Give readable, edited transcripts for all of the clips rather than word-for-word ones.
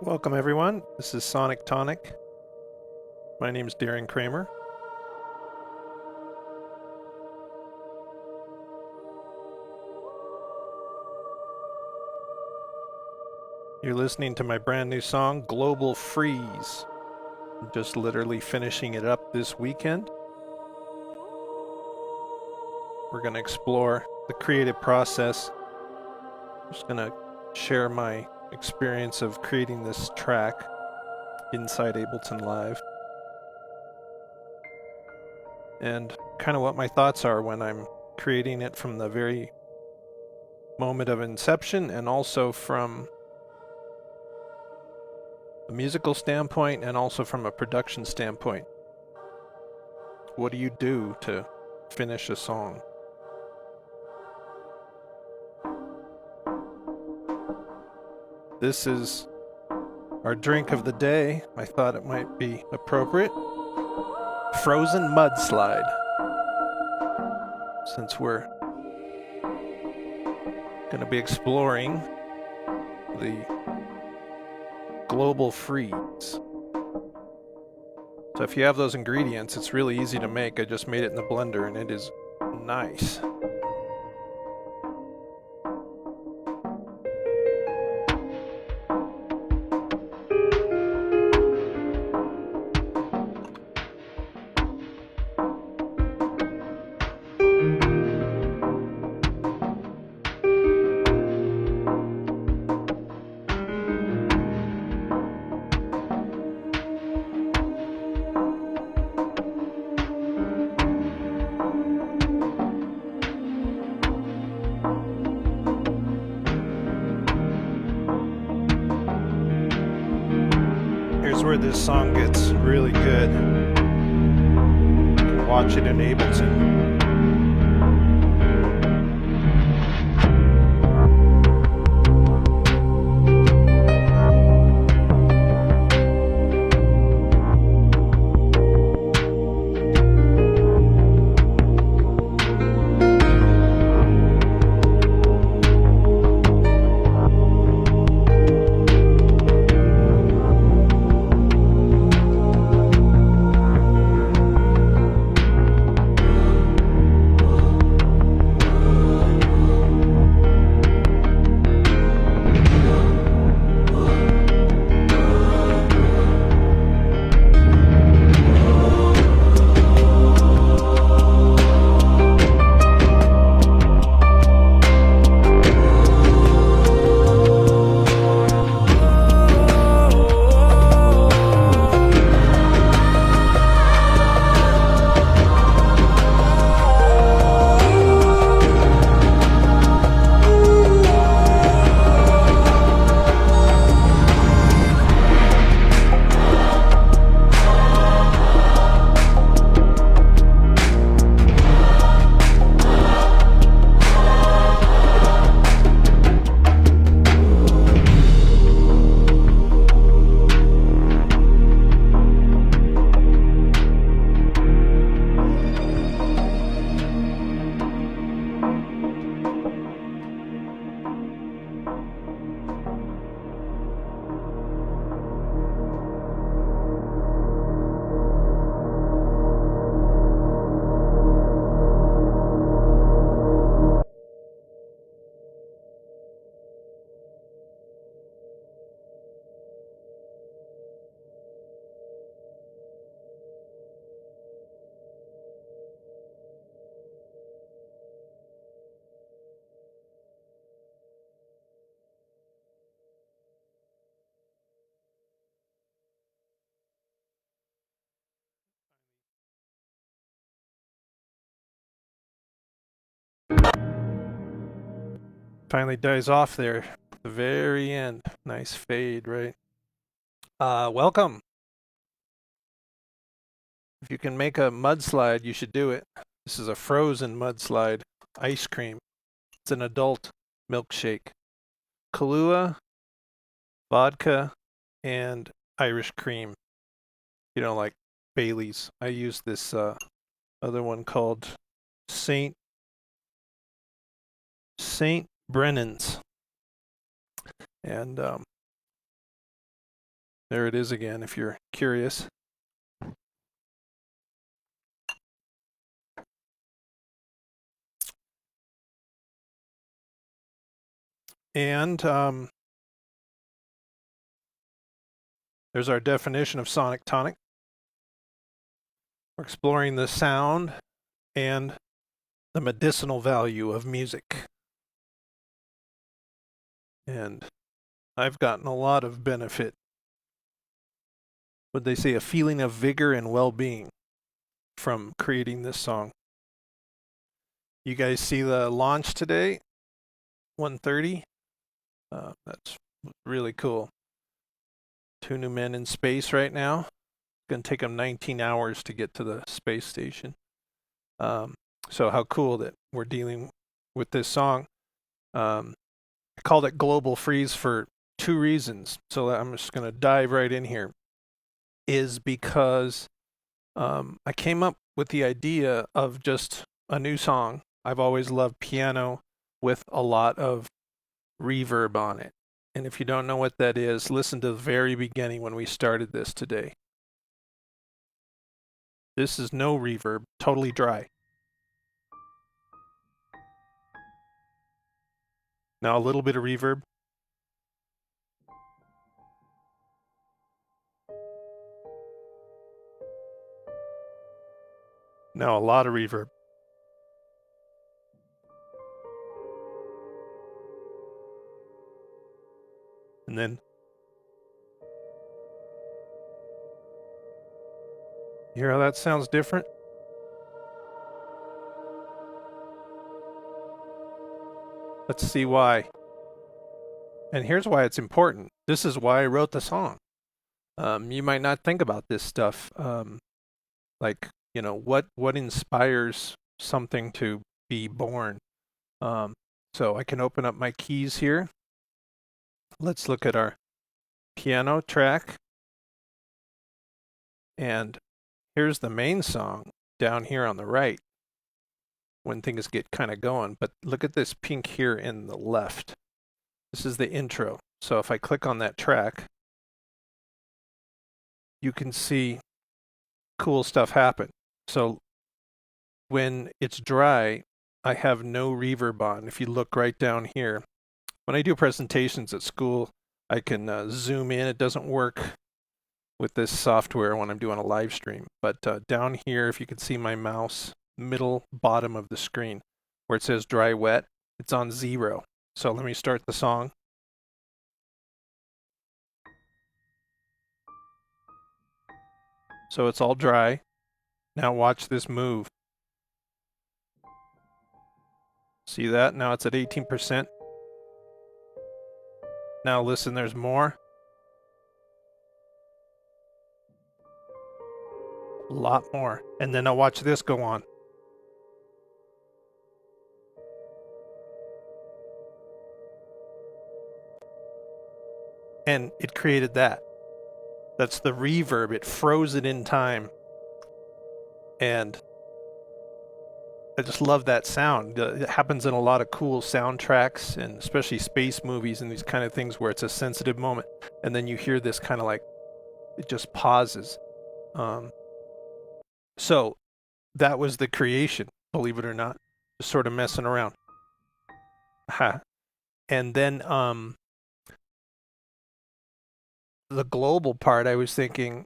Welcome everyone, this is Sonic Tonic. My name is Darren Kramer. You're listening to my brand new song, Global Freeze. I'm just literally finishing it up this weekend. We're going to explore the creative process. I'm just going to share my experience of creating this track inside Ableton Live. And kind of what my thoughts are when I'm creating it from the very moment of inception, and also from a musical standpoint and also from a production standpoint. What do you do to finish a song? This is our drink of the day. I thought it might be appropriate. Frozen Mudslide. Since we're going to be exploring the global freeze. So if you have those ingredients, it's really easy to make. I just made it in the blender and it is nice. Here's where this song gets really good. You can watch it in Ableton. Finally dies off there at the very end. Nice fade, right? Welcome. If you can make a mudslide, you should do it. This is a frozen mudslide ice cream. It's an adult milkshake. Kahlua, vodka, and Irish cream. You know, like Bailey's. I use this other one called Saint Brennan's. And There it is again, if you're curious. And there's our definition of sonic tonic. We're exploring the sound and the medicinal value of music. And I've gotten a lot of benefit. Would they say a feeling of vigor and well-being from creating this song? You guys see the launch today, 1:30? That's really cool. 2 new men in space right now. It's going to take them 19 hours to get to the space station. So how cool that we're dealing with this song. I called it Global Freeze for 2 reasons. So I'm just going to dive right in here. Is because I came up with the idea of just a new song. I've always loved piano with a lot of reverb on it. And if you don't know what that is, listen to the very beginning when we started this today. This is no reverb, totally dry. Now a little bit of reverb. Now a lot of reverb. And then you hear how that sounds different? Let's see why. And here's why it's important. This is why I wrote the song. You might not think about this stuff. Like, you know, what inspires something to be born? So I can open up my keys here. Let's look at our piano track. And here's the main song down here on the right when things get kind of going. But look at this pink here in the left. This is the intro. So if I click on that track, you can see cool stuff happen. So when it's dry, I have no reverb on. If you look right down here, when I do presentations at school, I can zoom in. It doesn't work with this software when I'm doing a live stream. But down here, if you can see my mouse, middle bottom of the screen, where it says dry wet, it's on 0. So let me start the song. So it's all dry. Now watch this move. See that? Now it's at 18%. Now listen, there's more. A lot more. And then I'll watch this go on. And it created that. That's the reverb. It froze it in time. And I just love that sound. It happens in a lot of cool soundtracks, and especially space movies and these kind of things where it's a sensitive moment. And then you hear this kind of like, it just pauses. So that was the creation, believe it or not. Just sort of messing around. And then the global part, I was thinking,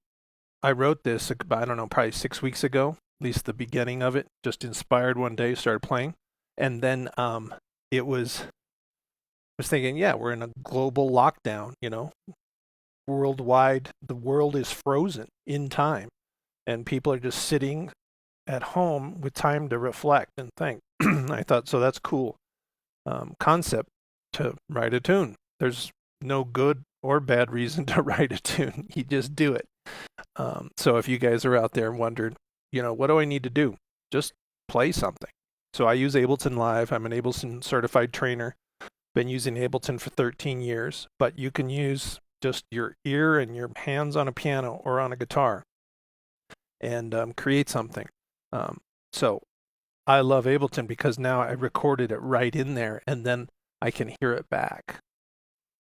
I wrote this, I don't know, probably 6 weeks ago, at least the beginning of it, just inspired one day, started playing. And then I was thinking, yeah, we're in a global lockdown, you know, worldwide, the world is frozen in time. And people are just sitting at home with time to reflect and think. I thought, so that's cool concept to write a tune. There's no good or bad reason to write a tune. You just do it. So if you guys are out there and wondered, you know, what do I need to do? Just play something. So I use Ableton Live. I'm an Ableton certified trainer. Been using Ableton for 13 years, but you can use just your ear and your hands on a piano or on a guitar and create something. So I love Ableton because now I recorded it right in there and then I can hear it back.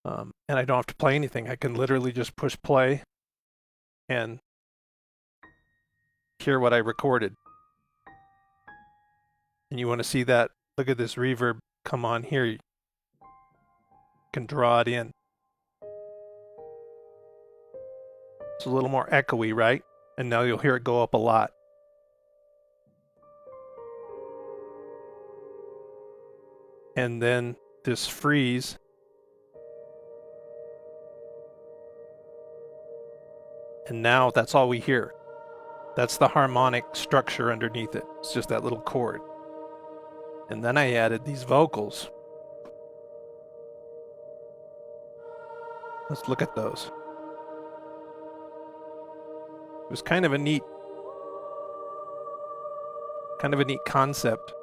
And I don't have to play anything. I can literally just push play and hear what I recorded. And you want to see that? Look at this reverb come on here. You can draw it in. It's a little more echoey, right? And now you'll hear it go up a lot. And then this freeze. And now that's all we hear. That's the harmonic structure underneath it. It's just that little chord. And then I added these vocals. Let's look at those. It was kind of a neat concept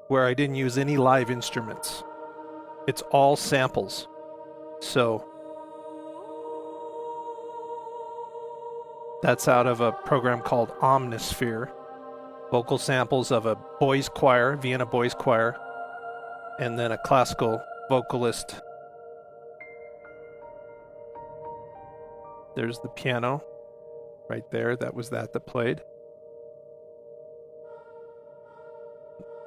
where I didn't use any live instruments. It's all samples. So that's out of a program called Omnisphere. Vocal samples of a boys choir, Vienna boys choir, and then a classical vocalist. There's the piano right there. That was that played.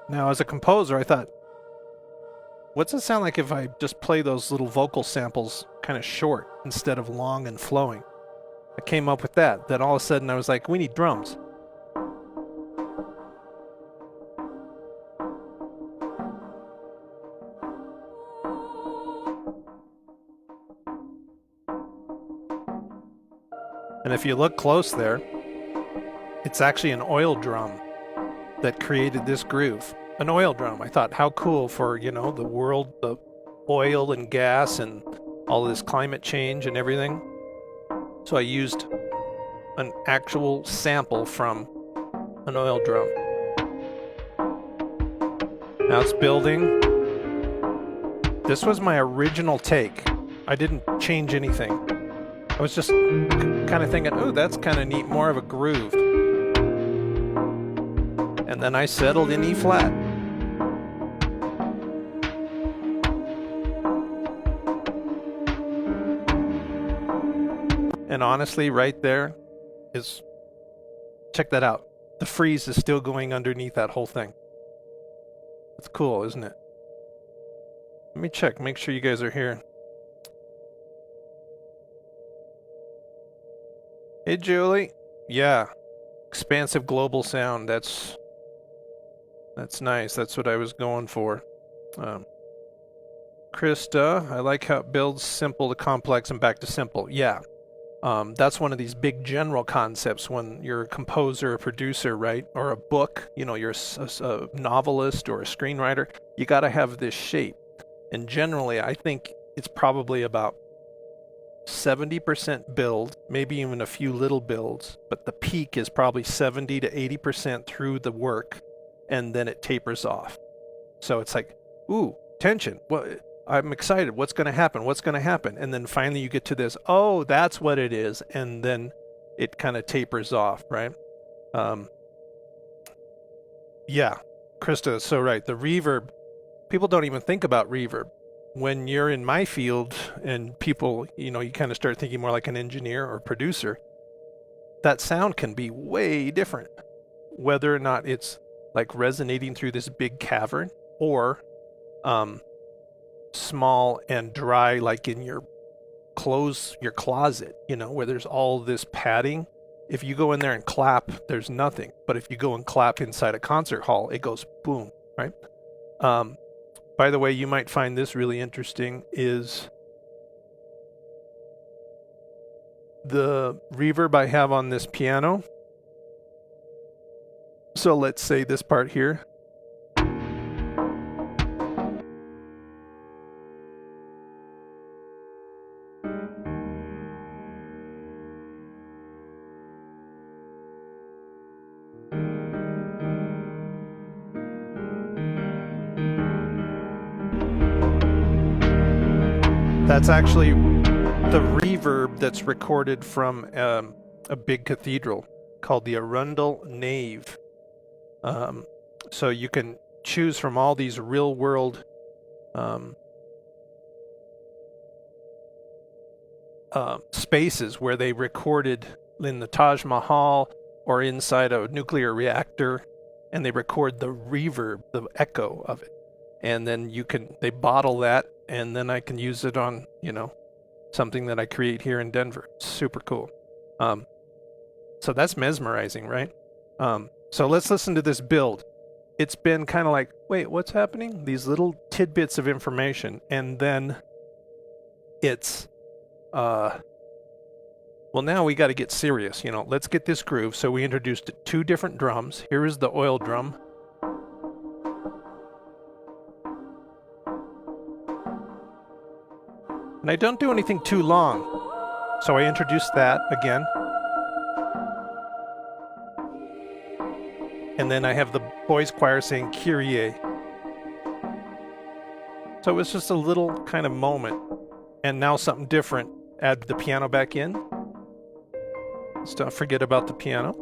Now, as a composer, I thought, what's it sound like if I just play those little vocal samples kind of short instead of long and flowing? I came up with that. Then all of a sudden I was like, we need drums. And if you look close there, it's actually an oil drum that created this groove. An oil drum. I thought, how cool for, the world, the oil and gas and all this climate change and everything. So I used an actual sample from an oil drum. Now it's building. This was my original take. I didn't change anything. I was just kind of thinking, oh, that's kind of neat, more of a groove. And then I settled in E flat. And honestly, right there is, check that out. The freeze is still going underneath that whole thing. It's cool, isn't it? Let me check, make sure you guys are here. Hey, Julie. Yeah. Expansive global sound. That's nice. That's what I was going for. Krista, I like how it builds simple to complex and back to simple. Yeah. That's one of these big general concepts when you're a composer, a producer, right? Or a book, you're a novelist or a screenwriter. You got to have this shape. And generally, I think it's probably about 70% build, maybe even a few little builds, but the peak is probably 70 to 80% through the work, and then it tapers off. So it's like, ooh, tension. Well, I'm excited. What's going to happen? What's going to happen? And then finally you get to this, oh, that's what it is, and then it kind of tapers off, right? Yeah, Krista is so right. The reverb, people don't even think about reverb. When you're in my field and people, you kind of start thinking more like an engineer or producer, that sound can be way different. Whether or not it's like resonating through this big cavern or small and dry, like in your closet, where there's all this padding. If you go in there and clap, there's nothing. But if you go and clap inside a concert hall, it goes boom, right? By the way, you might find this really interesting, is the reverb I have on this piano. So let's say this part here. That's actually the reverb that's recorded from a big cathedral called the Arundel Nave. So you can choose from all these real world spaces where they recorded in the Taj Mahal or inside a nuclear reactor, and they record the reverb, the echo of it. And then they bottle that, and then I can use it on, something that I create here in Denver. It's super cool. So that's mesmerizing, right? So let's listen to this build. It's been kind of like, wait, what's happening? These little tidbits of information, and then it's, well, now we got to get serious. Let's get this groove. So we introduced 2 different drums. Here is the oil drum. And I don't do anything too long. So I introduced that again. And then I have the boys choir saying Kyrie. So it was just a little kind of moment. And now something different. Add the piano back in. Let's don't forget about the piano.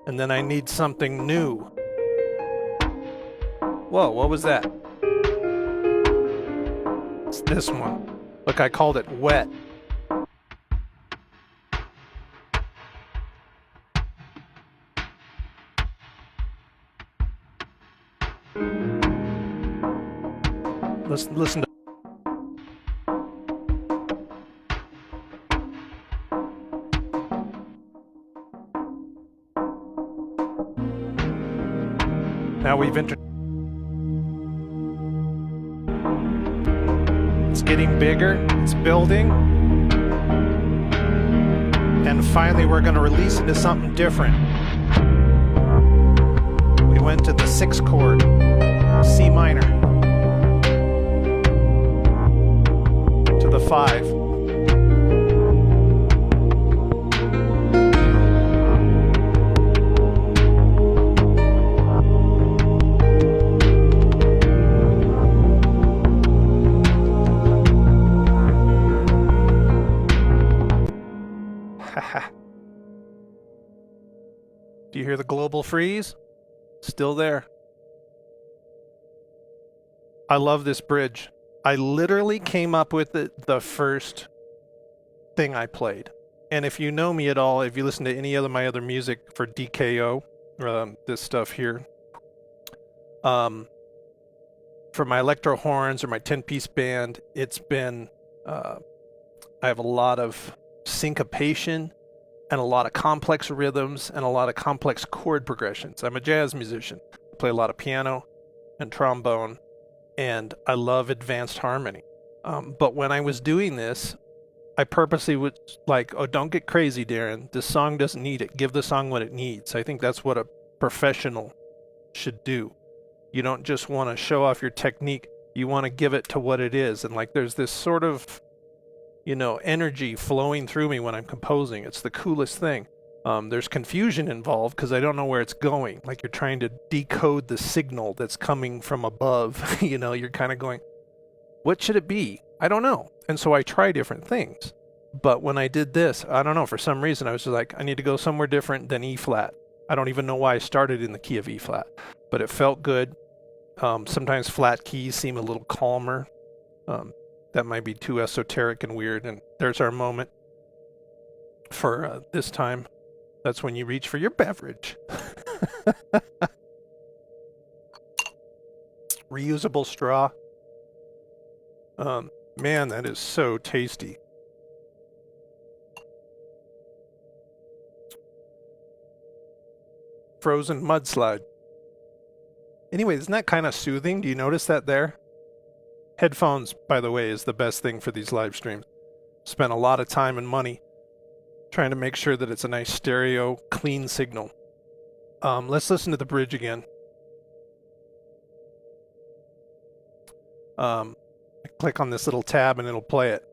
And then I need something new. Whoa, what was that? It's this one. Look, I called it Wet. Let's listen to. Now we've entered. It's getting bigger, it's building. And finally we're going to release into something different. We went to the 6th chord, C minor, to the 5. Do you hear the global freeze? Still there. I love this bridge. I literally came up with it the first thing I played. And if you know me at all, if you listen to any of my other music for DKO, this stuff here, for my electro horns or my 10-piece band, it's been, I have a lot of syncopation and a lot of complex rhythms and a lot of complex chord progressions. I'm a jazz musician. I play a lot of piano and trombone, and I love advanced harmony. But when I was doing this, I purposely was like, oh, don't get crazy, Darren. This song doesn't need it. Give the song what it needs. I think that's what a professional should do. You don't just want to show off your technique. You want to give it to what it is. And like there's this sort of, energy flowing through me when I'm composing. It's the coolest thing. There's confusion involved because I don't know where it's going. Like you're trying to decode the signal that's coming from above. You're kind of going, what should it be? I don't know. And so I try different things. But when I did this, I don't know, for some reason, I was just like, I need to go somewhere different than E flat. I don't even know why I started in the key of E flat, but it felt good. Sometimes flat keys seem a little calmer. That might be too esoteric and weird. And there's our moment for this time. That's when you reach for your beverage. Reusable straw. Man, that is so tasty. Frozen Mudslide. Anyway, isn't that kind of soothing? Do you notice that there? Headphones, by the way, is the best thing for these live streams. Spent a lot of time and money trying to make sure that it's a nice stereo, clean signal. Let's listen to the bridge again. Click on this little tab and it'll play it.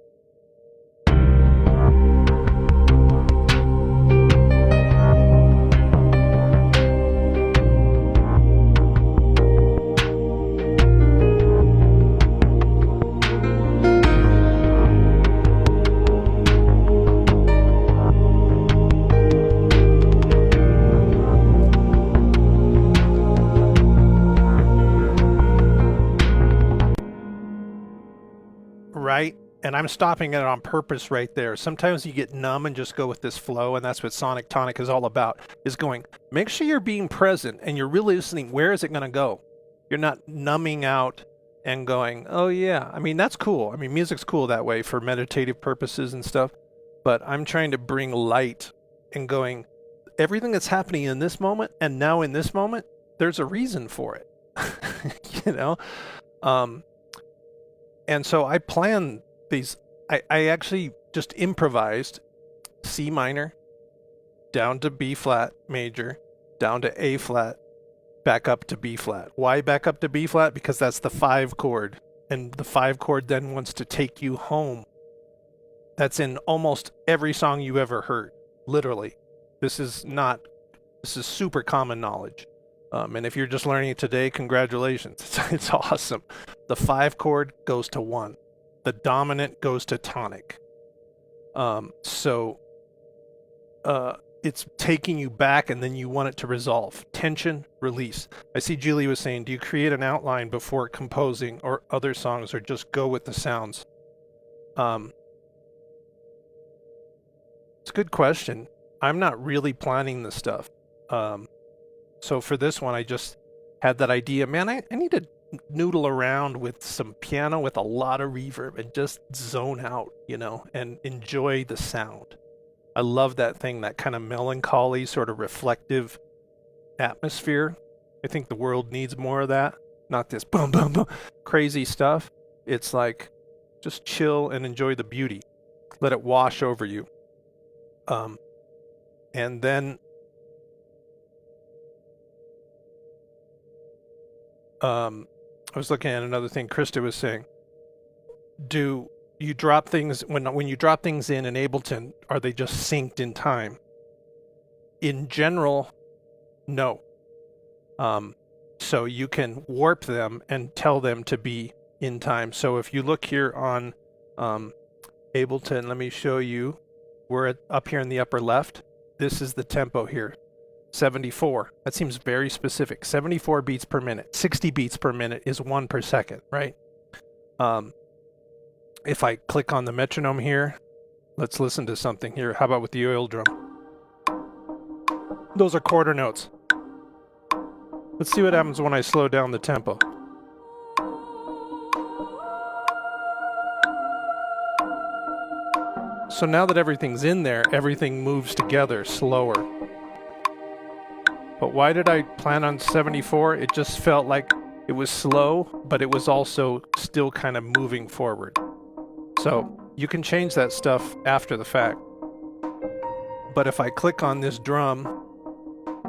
Right? And I'm stopping it on purpose right there. Sometimes you get numb and just go with this flow, and that's what Sonic Tonic is all about, is going, make sure you're being present and you're really listening. Where is it going to go? You're not numbing out and going, oh yeah. I mean, that's cool. I mean, music's cool that way for meditative purposes and stuff. But I'm trying to bring light and going, everything that's happening in this moment and now in this moment, there's a reason for it. You know? And so I planned these. I actually just improvised C minor, down to B flat major, down to A flat, back up to B flat. Why back up to B flat? Because that's the 5 chord. And the 5 chord then wants to take you home. That's in almost every song you ever heard. Literally. This is super common knowledge. And if you're just learning it today, congratulations. It's awesome. The 5 chord goes to 1. The dominant goes to tonic. So it's taking you back, and then you want it to resolve. Tension, release. I see Julie was saying, do you create an outline before composing or other songs, or just go with the sounds? It's a good question. I'm not really planning this stuff. So for this one, I just had that idea. Man, I need to noodle around with some piano with a lot of reverb and just zone out, you know, and enjoy the sound. I love that thing, that kind of melancholy, sort of reflective atmosphere. I think the world needs more of that. Not this boom, boom, boom, crazy stuff. It's like, just chill and enjoy the beauty. Let it wash over you. And then I was looking at another thing Krista was saying. Do you drop things, when you drop things in Ableton, are they just synced in time? In general, no. So you can warp them and tell them to be in time. So if you look here on Ableton, let me show you. We're up here in the upper left. This is the tempo here. 74. That seems very specific. 74 beats per minute. 60 beats per minute is 1 per second, right? If I click on the metronome here, let's listen to something here. How about with the oil drum? Those are quarter notes. Let's see what happens when I slow down the tempo. So now that everything's in there, everything moves together slower. But why did I plan on 74? It just felt like it was slow, but it was also still kind of moving forward. So you can change that stuff after the fact. But if I click on this drum,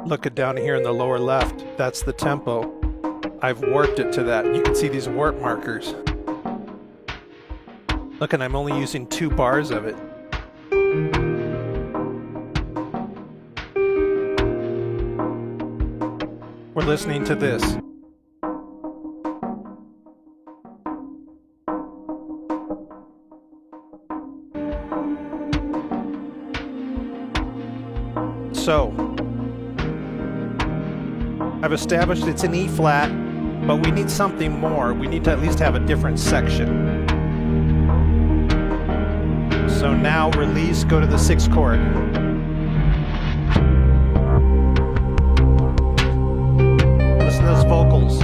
look at down here in the lower left, that's the tempo. I've warped it to that. You can see these warp markers. Look, and I'm only using 2 bars of it. We're listening to this. So, I've established it's an E flat, but we need something more. We need to at least have a different section. So now release, go to the 6th chord. Listen to those vocals.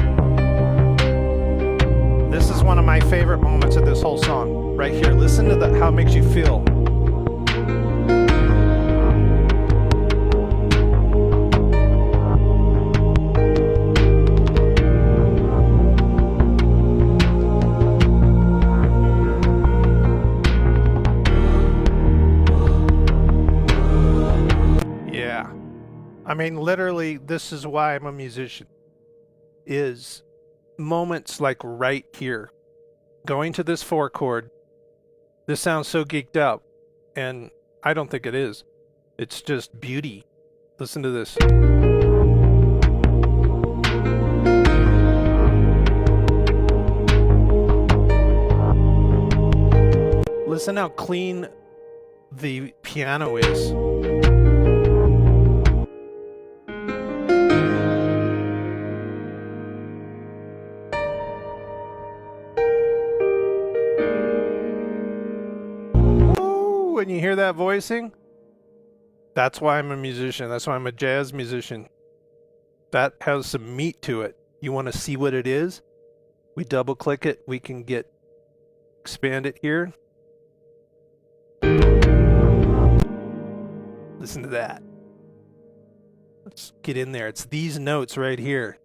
This is one of my favorite moments of this whole song. Right here, listen to how it makes you feel. I mean, literally, this is why I'm a musician, is moments like right here, going to this 4 chord. This sounds so geeked out, and I don't think it is. It's just beauty. Listen to this. Listen how clean the piano is. when you hear that voicing? That's why I'm a musician. That's why I'm a jazz musician. That has some meat to it. You want to see what it is? We double click it. We can expand it here. Listen to that. Let's get in there. It's these notes right here.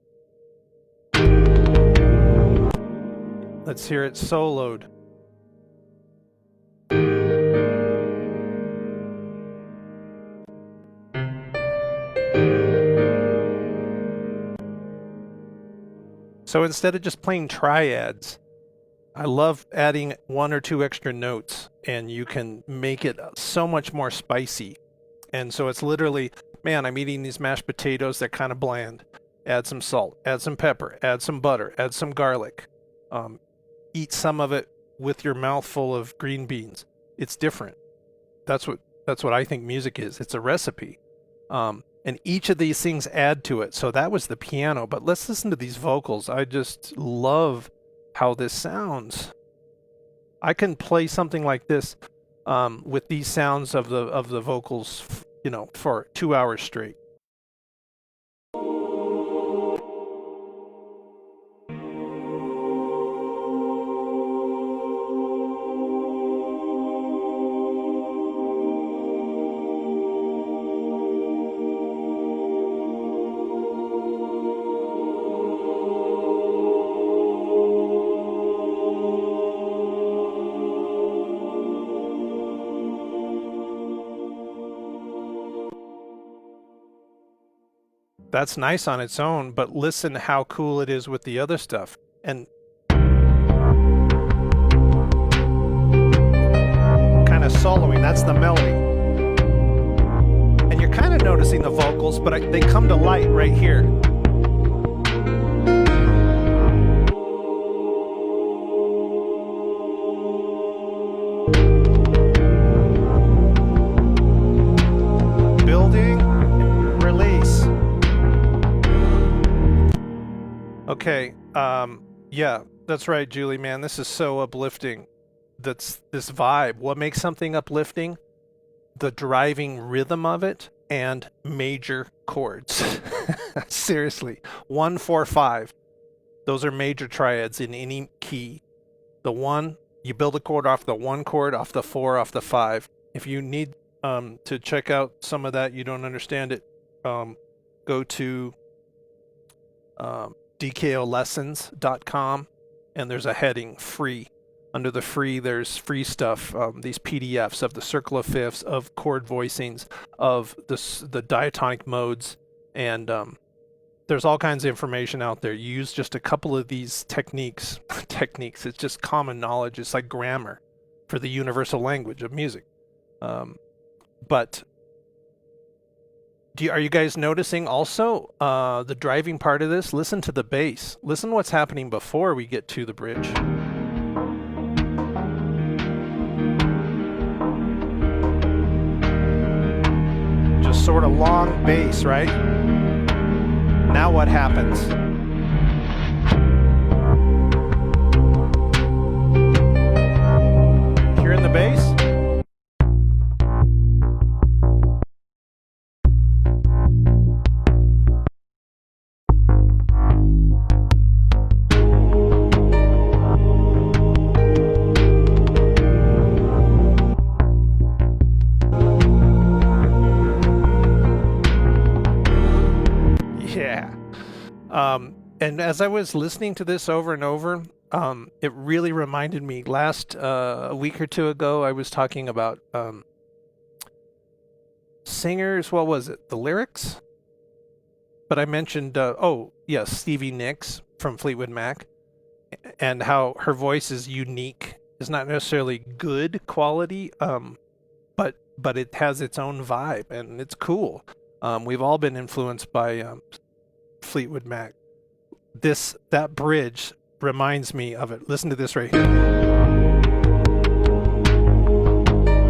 Let's hear it soloed. So instead of just playing triads, I love adding 1 or 2 extra notes, and you can make it so much more spicy. And so it's literally, man, I'm eating these mashed potatoes, they're kind of bland. Add some salt, add some pepper, add some butter, add some garlic. Eat some of it with your mouth full of green beans. It's different. That's what I think music is. It's a recipe. And each of these things add to it. So that was the piano, but let's listen to these vocals. I just love how this sounds. I can play something like this with these sounds of the vocals, for 2 hours straight. That's nice on its own, but listen how cool it is with the other stuff. And kind of soloing, that's the melody. And you're kind of noticing the vocals, but they come to light right here. Okay, yeah, that's right, Julie, man. This is so uplifting. That's this vibe. What makes something uplifting? The driving rhythm of it and major chords. Seriously, 1, 4, 5. Those are major triads in any key. The 1, you build a chord off the 1 chord, off the 4, off the 5. If you need to check out some of that, you don't understand it, go to dkolessons.com, and there's a heading free. Under the free, there's free stuff, these PDFs of the circle of fifths, of chord voicings, of the diatonic modes, and there's all kinds of information out there. You use just a couple of these techniques, it's just common knowledge. It's like grammar for the universal language of music. But are you guys noticing also the driving part of this? Listen to the bass. Listen what's happening before we get to the bridge. Just sort of long bass, right? Now what happens? Hearing the bass? And as I was listening to this over and over, it really reminded me. A week or two ago, I was talking about singers. What was it? The lyrics? But I mentioned, Stevie Nicks from Fleetwood Mac, and how her voice is unique. It's not necessarily good quality, but it has its own vibe, and it's cool. We've all been influenced by Fleetwood Mac. That bridge reminds me of it. Listen to this right here.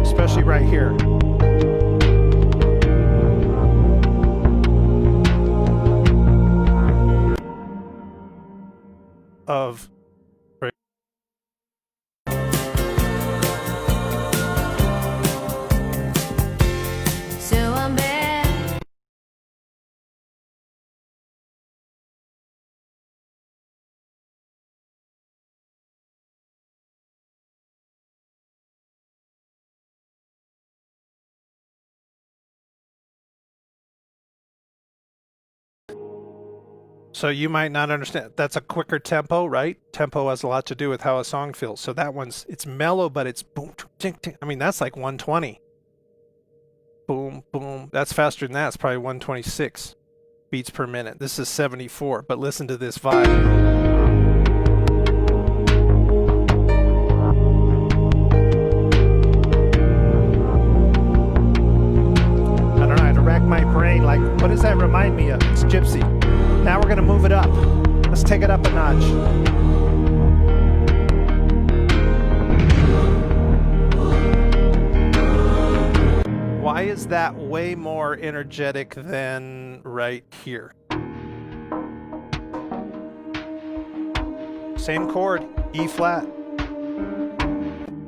Especially right here. So you might not understand. That's a quicker tempo, right? Tempo has a lot to do with how a song feels. So that one's, it's mellow, but it's boom, ting, ting. I mean, that's like 120. Boom, boom. That's faster than that. It's probably 126 beats per minute. This is 74, but listen to this vibe. My brain, like, what does that remind me of? It's Gypsy. Now we're gonna move it up. Let's take it up a notch. Why is that way more energetic than right here? Same chord, E flat.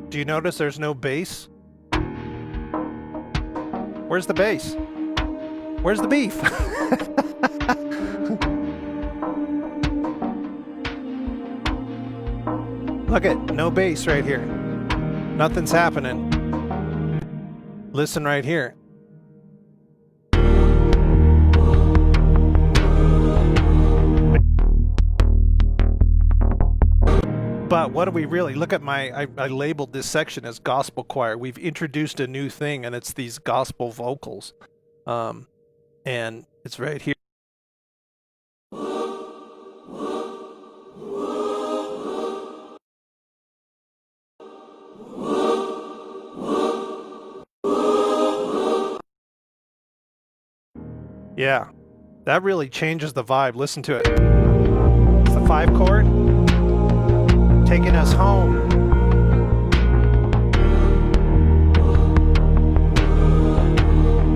Do you notice there's no bass? Where's the bass? Where's the beef? Look at, no bass right here. Nothing's happening. Listen right here. But what do we really, look at I labeled this section as gospel choir. We've introduced a new thing, and it's these gospel vocals. And it's right here. Yeah, that really changes the vibe. Listen to it. It's the 5 chord, taking us home.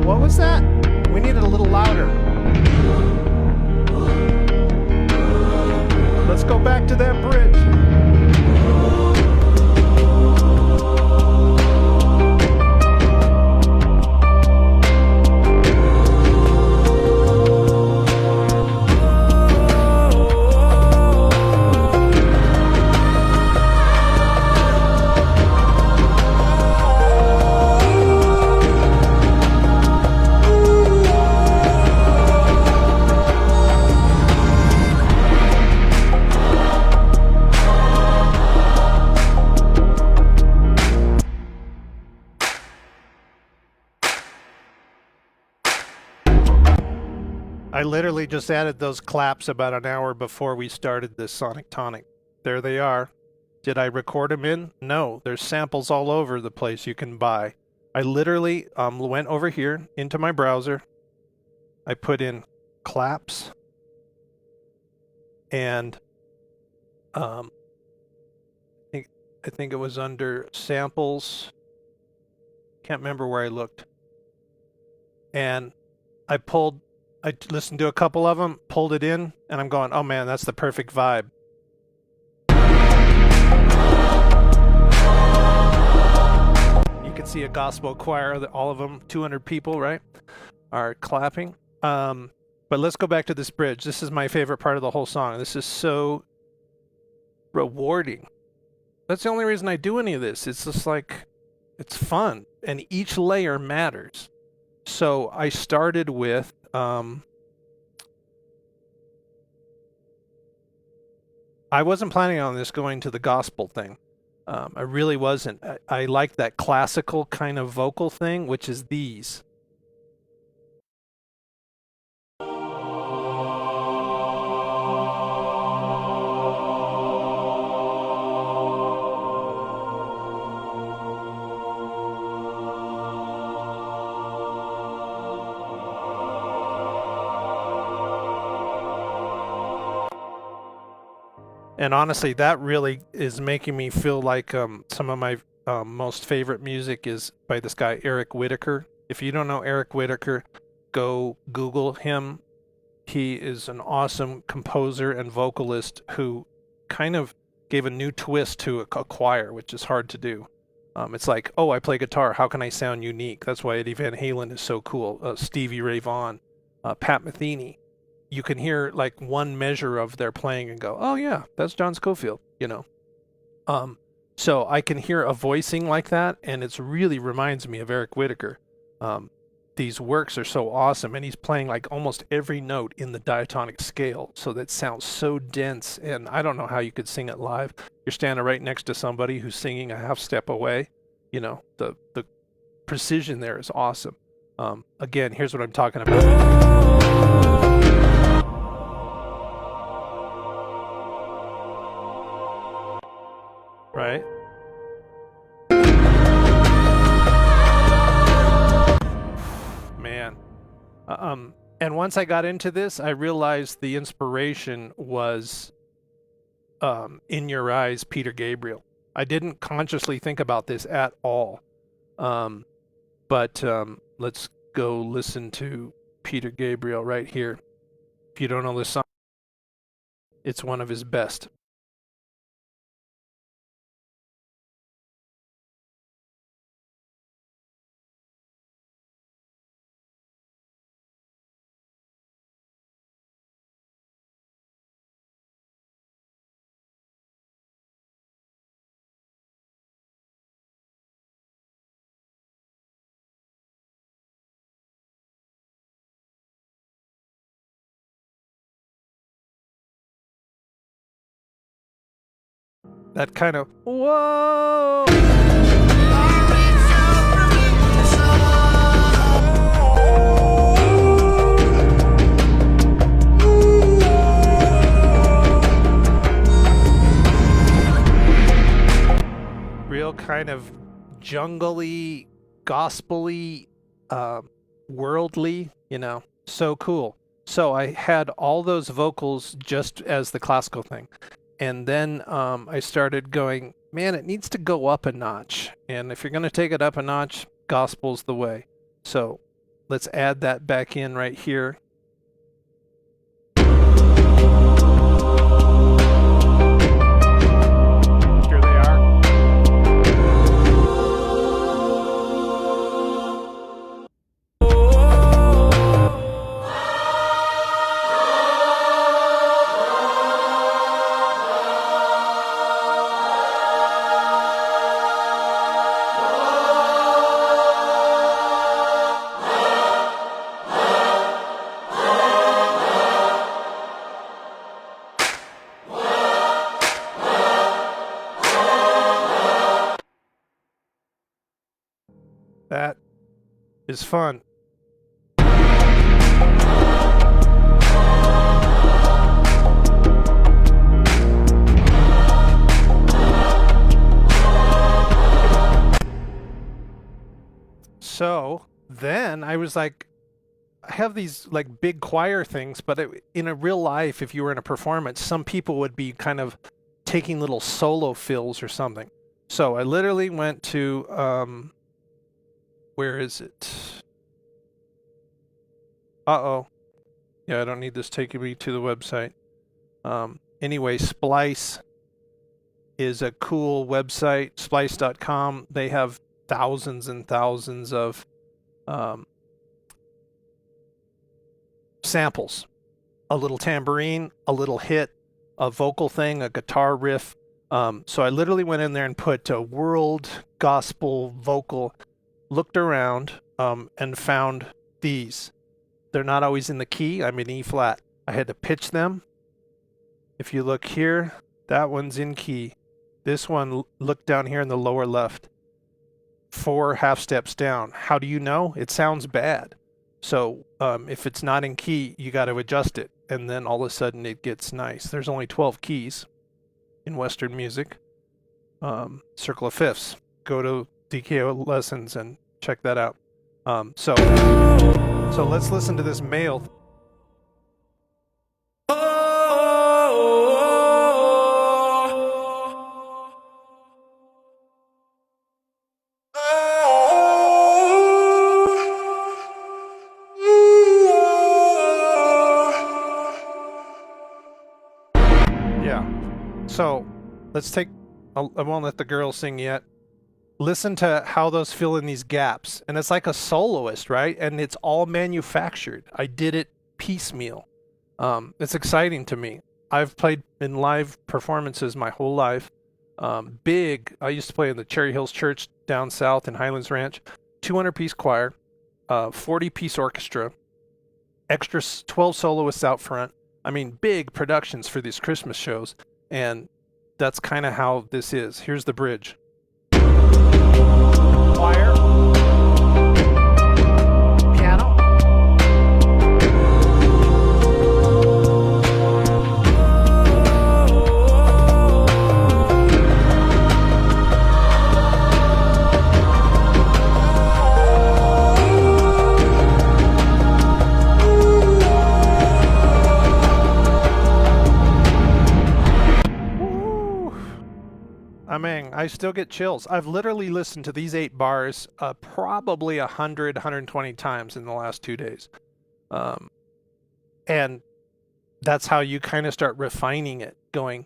What was that? We need it a little louder. Let's go back to that bridge. I literally just added those claps about an hour before we started this Sonic Tonic. There they are. Did I record them in? No. There's samples all over the place you can buy. I literally went over here into my browser. I put in claps. And I think it was under samples. Can't remember where I looked. And I listened to a couple of them, pulled it in, and I'm going, oh man, that's the perfect vibe. You can see a gospel choir, all of them, 200 people, right, are clapping. But let's go back to this bridge. This is my favorite part of the whole song. This is so rewarding. That's the only reason I do any of this. It's just like, it's fun, and each layer matters. So I started with I wasn't planning on this going to the gospel thing. I really wasn't. I like that classical kind of vocal thing, which is these. And honestly, that really is making me feel like some of my most favorite music is by this guy, Eric Whitacre. If you don't know Eric Whitacre, go Google him. He is an awesome composer and vocalist who kind of gave a new twist to a choir, which is hard to do. It's like, oh, I play guitar. How can I sound unique? That's why Eddie Van Halen is so cool. Stevie Ray Vaughan, Pat Metheny. You can hear like one measure of their playing and go, oh yeah, that's John Scofield, you know. So I can hear a voicing like that, and it really reminds me of Eric Whitacre. these works are so awesome, and he's playing like almost every note in the diatonic scale, so that sounds so dense, and I don't know how you could sing it live. You're standing right next to somebody who's singing a half step away. You know, the precision there is awesome. Again, here's what I'm talking about. Right? Man. And once I got into this, I realized the inspiration was In Your Eyes, Peter Gabriel. I didn't consciously think about this at all. But let's go listen to Peter Gabriel right here. If you don't know this song, it's one of his best. That kind of whoa. Real kind of jungly, gospel-y, worldly, you know, so cool. So I had all those vocals just as the classical thing. And then I started going, man, it needs to go up a notch. And if you're going to take it up a notch, gospel's the way. So let's add that back in right here. Here they are. That is fun. So then I was like, I have these like big choir things, but in a real life, if you were in a performance, some people would be kind of taking little solo fills or something. So I literally went to, where is it? Uh-oh. Yeah, I don't need this taking me to the website. Anyway, Splice is a cool website, splice.com. They have thousands and thousands of samples. A little tambourine, a little hit, a vocal thing, a guitar riff. So I literally went in there and put a world gospel vocal, looked around, and found these. They're not always in the key. I'm in E flat. I had to pitch them. If you look here, that one's in key. This one, look down here in the lower left. 4 half steps down. How do you know? It sounds bad. So if it's not in key, you got to adjust it. And then all of a sudden it gets nice. There's only 12 keys in Western music. Circle of fifths. Go to DKO lessons and check that out. So let's listen to this male. Yeah. So let's take, I won't let the girl sing yet. Listen to how those fill in these gaps. And it's like a soloist, right? And it's all manufactured. I did it piecemeal. It's exciting to me. I've played in live performances my whole life. I used to play in the Cherry Hills Church down south in Highlands Ranch. 200-piece choir. 40-piece orchestra, extra 12 soloists out front. I mean, big productions for these Christmas shows, and that's kind of how this is. Here's the bridge. Choir. Piano. I mean, I still get chills. I've literally listened to these 8 bars probably 100, 120 times in the last 2 days. And that's how you kind of start refining it, going,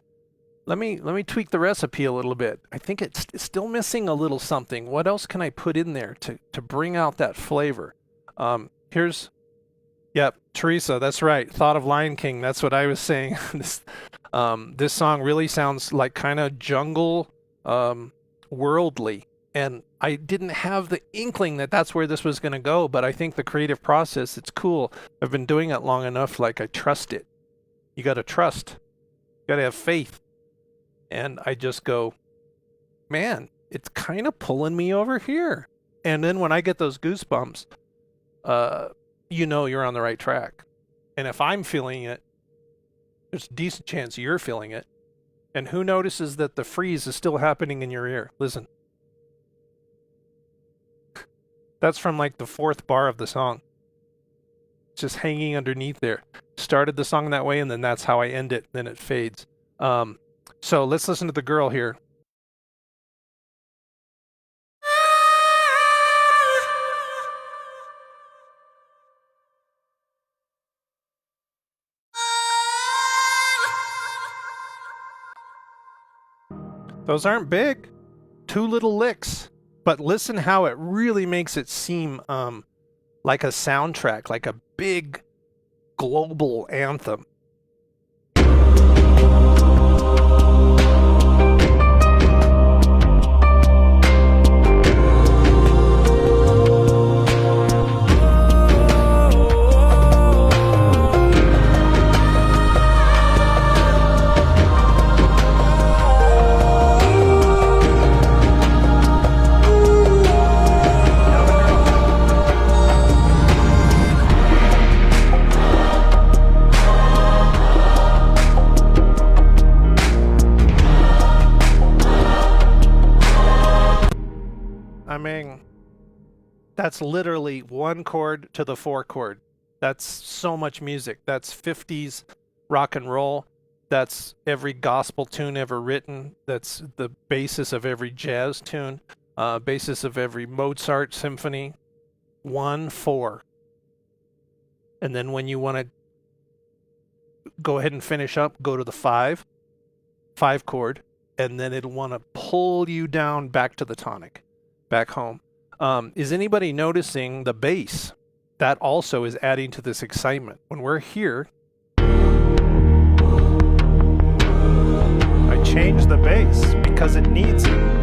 let me tweak the recipe a little bit. I think it's still missing a little something. What else can I put in there to bring out that flavor? Yep, Teresa, that's right. Thought of Lion King. That's what I was saying. This song really sounds like kind of jungle, worldly, and I didn't have the inkling that that's where this was going to go, but I think the creative process, it's cool. I've been doing it long enough, like I trust it. You got to trust. You got to have faith. And I just go, man, it's kind of pulling me over here. And then when I get those goosebumps, you know you're on the right track. And if I'm feeling it, there's a decent chance you're feeling it. And who notices that the freeze is still happening in your ear? Listen. That's from like the 4th bar of the song. It's just hanging underneath there. Started the song that way, and then that's how I end it. Then it fades. So let's listen to the girl here. Those aren't big. 2 little licks. But listen how it really makes it seem like a soundtrack, like a big global anthem. I mean, that's literally 1 chord to the 4 chord. That's so much music. That's 50s rock and roll. That's every gospel tune ever written. That's the basis of every jazz tune, basis of every Mozart symphony. 1-4. And then when you want to go ahead and finish up, go to the 5 chord, and then it'll want to pull you down back to the tonic. Back home. Is anybody noticing the bass? That also is adding to this excitement. When we're here, I change the bass because it needs it.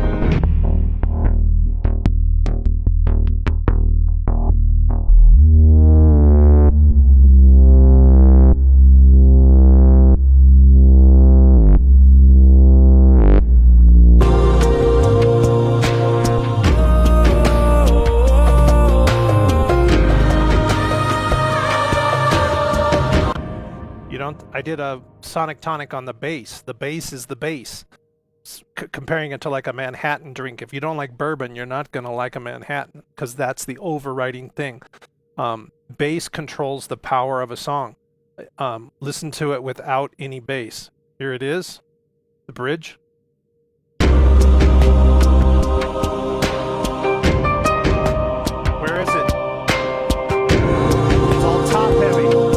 I did a sonic tonic on the bass. The bass is the bass. Comparing it to like a Manhattan drink. If you don't like bourbon, you're not going to like a Manhattan because that's the overriding thing. Bass controls the power of a song. Listen to it without any bass. Here it is, the bridge. Where is it? It's all top heavy.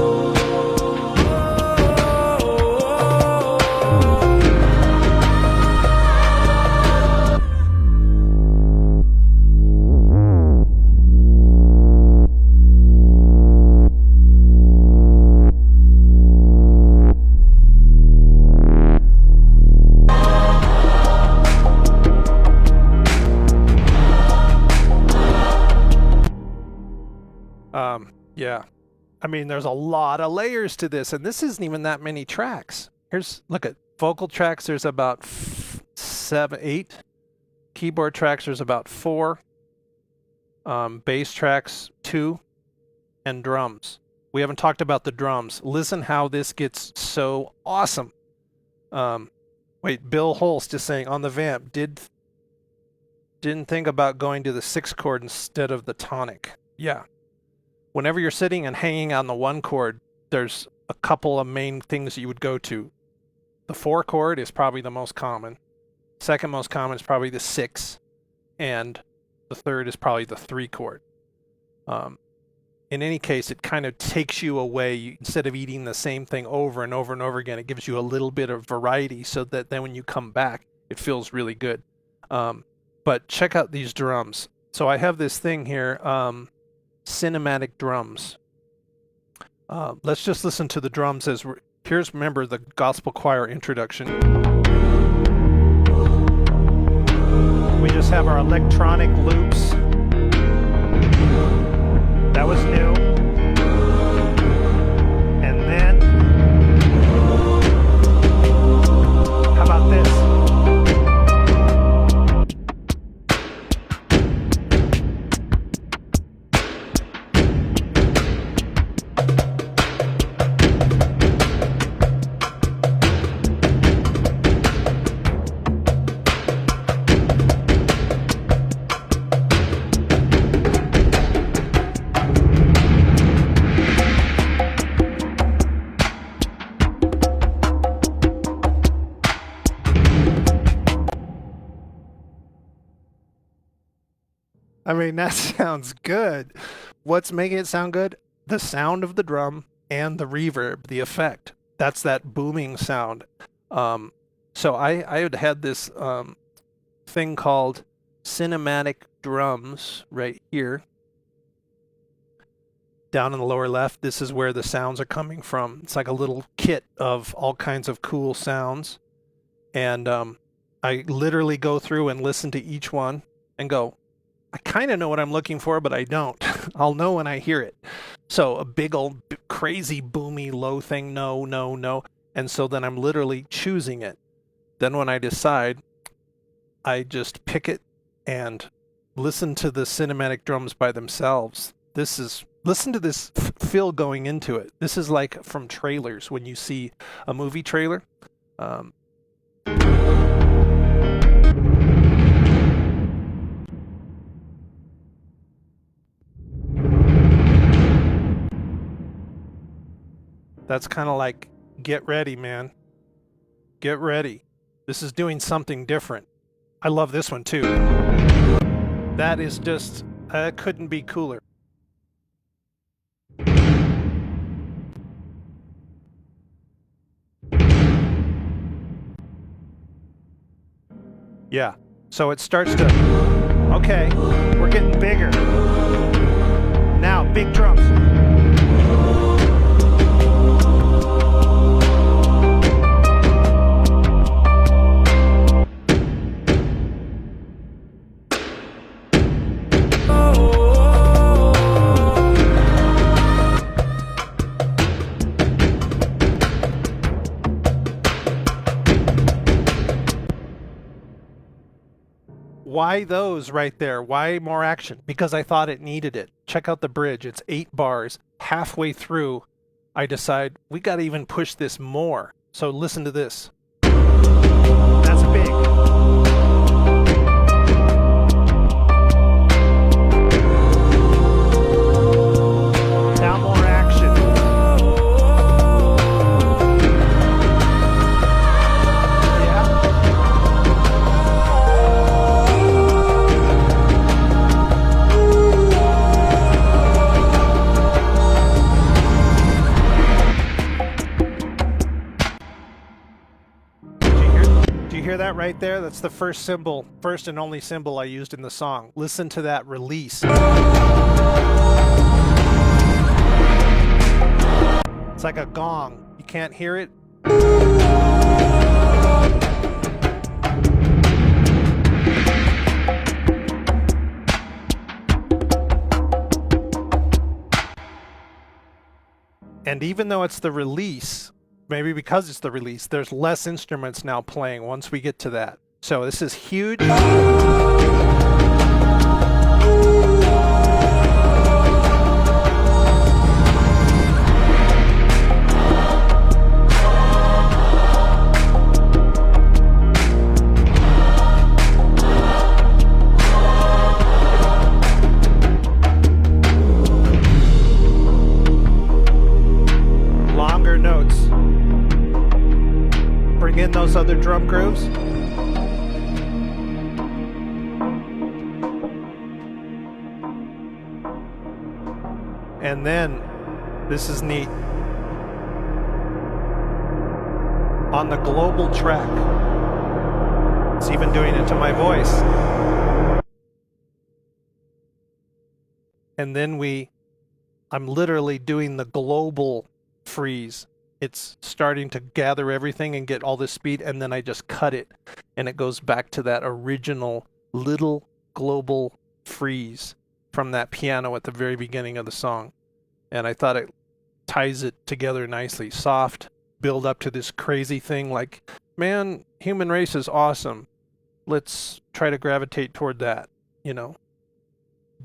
Yeah. I mean, there's a lot of layers to this, and this isn't even that many tracks. Look at vocal tracks. There's about 7, 8. Keyboard tracks, there's about 4. Bass tracks, 2. And drums. We haven't talked about the drums. Listen how this gets so awesome. Wait, Bill Holst is saying on the vamp, didn't think about going to the 6 chord instead of the tonic. Yeah. Whenever you're sitting and hanging on the 1 chord, there's a couple of main things you would go to. The 4 chord is probably the most common. Second most common is probably the 6. And the third is probably the 3 chord. In any case, it kind of takes you away. Instead of eating the same thing over and over and over again, it gives you a little bit of variety so that then when you come back, it feels really good. But check out these drums. So I have this thing here, cinematic drums. Let's just listen to the drums as here's, remember, the gospel choir introduction. We just have our electronic loops. That was new. And then, how about this? I mean, that sounds good. What's making it sound good? The sound of the drum and the reverb, the effect. That's that booming sound. So I had this thing called cinematic drums right here. Down in the lower left, this is where the sounds are coming from. It's like a little kit of all kinds of cool sounds. And I literally go through and listen to each one and go, I kind of know what I'm looking for, but I don't. I'll know when I hear it. So a big old crazy boomy low thing, no, no, no. And so then I'm literally choosing it. Then when I decide, I just pick it and listen to the cinematic drums by themselves. Listen to this feel going into it. This is like from trailers when you see a movie trailer. That's kind of like, get ready, man. Get ready. This is doing something different. I love this one too. That is just, couldn't be cooler. Yeah, so it starts to, okay, we're getting bigger. Now, big drums. Why those right there? Why more action? Because I thought it needed it. Check out the bridge. It's 8 bars. Halfway through, I decide we got to even push this more. So listen to this. That's big. Now more action. Hear that right there? That's the first and only symbol I used in the song. Listen to that release. It's like a gong. You can't hear it? And even though it's the release, maybe because it's the release, there's less instruments now playing once we get to that. So this is huge. Longer notes. Bring in those other drum grooves. And then, this is neat. On the global track, it's even doing it to my voice. And then I'm literally doing the global freeze. It's starting to gather everything and get all this speed, and then I just cut it, and it goes back to that original little global freeze from that piano at the very beginning of the song. And I thought it ties it together nicely. Soft, build up to this crazy thing like, man, human race is awesome. Let's try to gravitate toward that, you know.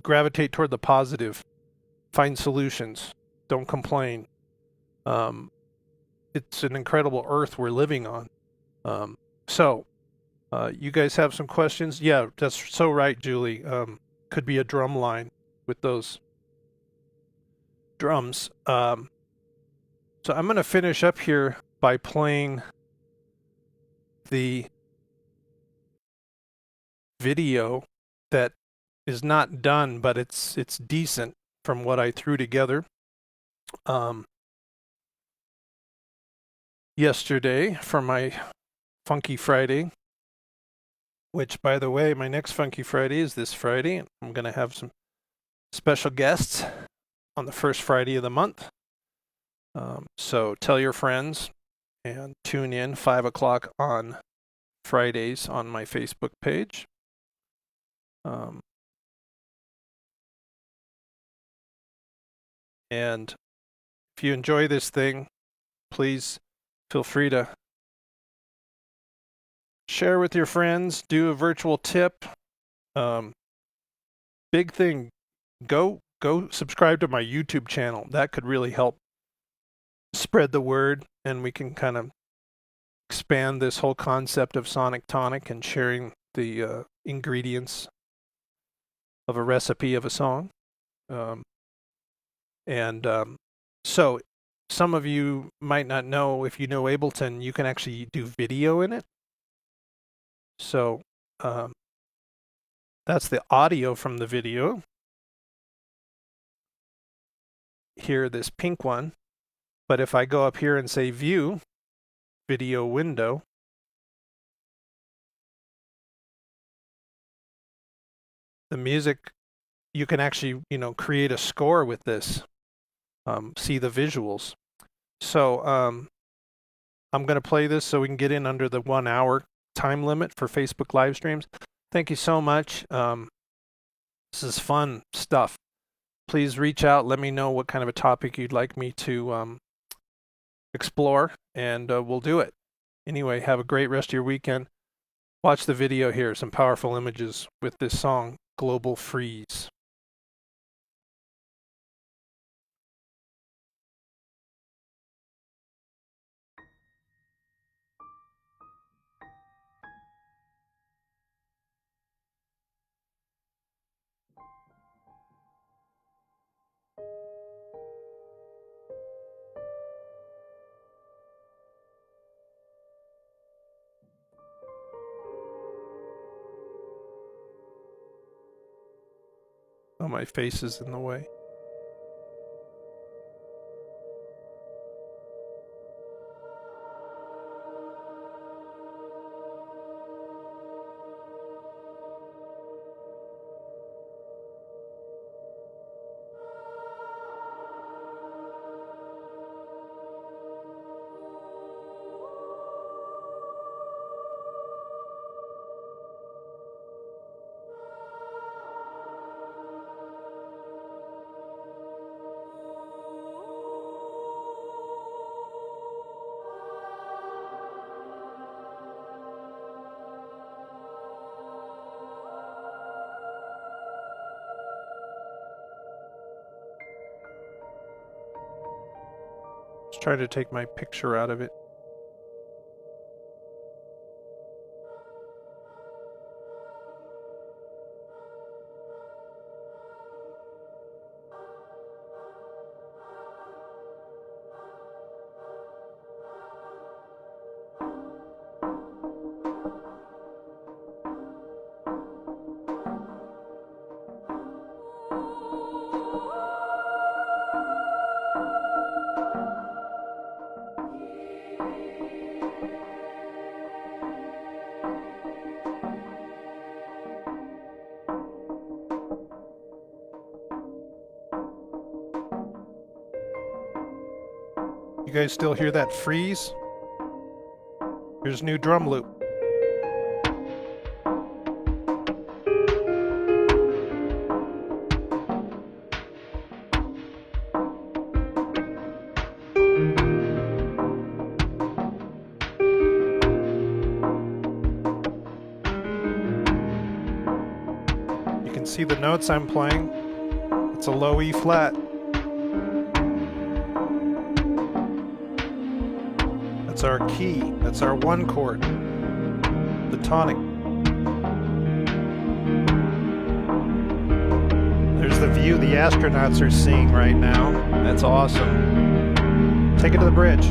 Gravitate toward the positive. Find solutions. Don't complain. It's an incredible earth we're living on. So, you guys have some questions? Yeah, that's so right, Julie. Could be a drum line with those drums. So I'm going to finish up here by playing the video that is not done, but it's decent from what I threw together yesterday for my Funky Friday, which, by the way, my next Funky Friday is this Friday. I'm going to have some special guests on the first Friday of the month. So tell your friends and tune in 5 o'clock on Fridays on my Facebook page. And if you enjoy this thing, please feel free to share with your friends, do a virtual tip. Big thing, go subscribe to my YouTube channel. That could really help spread the word, and we can kind of expand this whole concept of sonic tonic and sharing the ingredients of a recipe of a song. So some of you might not know, if you know Ableton, you can actually do video in it. So that's the audio from the video. Here, this pink one. But if I go up here and say View, Video Window, the music, you can actually, create a score with this. See the visuals. So I'm going to play this so we can get in under the 1 hour time limit for Facebook live streams. Thank you so much. This is fun stuff. Please reach out. Let me know what kind of a topic you'd like me to explore, and we'll do it. Anyway, have a great rest of your weekend. Watch the video here. Some powerful images with this song, Global Freeze. Oh, my face is in the way. Let's try to take my picture out of it. You guys still hear that freeze? Here's a new drum loop. You can see the notes I'm playing. It's a low E flat. That's our key. That's our one chord. The tonic. There's the view the astronauts are seeing right now. That's awesome. Take it to the bridge.